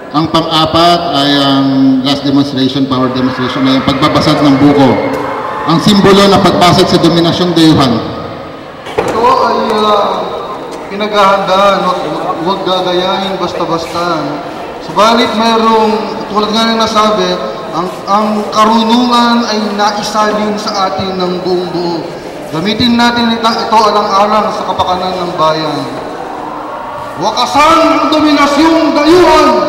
Ang pang-apat ay ang last demonstration, power demonstration, ay ang pagbabasag ng buko. Ang simbolo ng pagbasag sa dominasyong dayuhan. Ito ay pinaghahandaan, huwag gagayahin basta-basta. Subalit mayroong, tulad nga ng nasabi, ang karunungan ay naisalin sa atin ng buong buo. Gamitin natin ito alang-alang sa kapakanan ng bayan. Wakasan ang dominasyong dayuhan!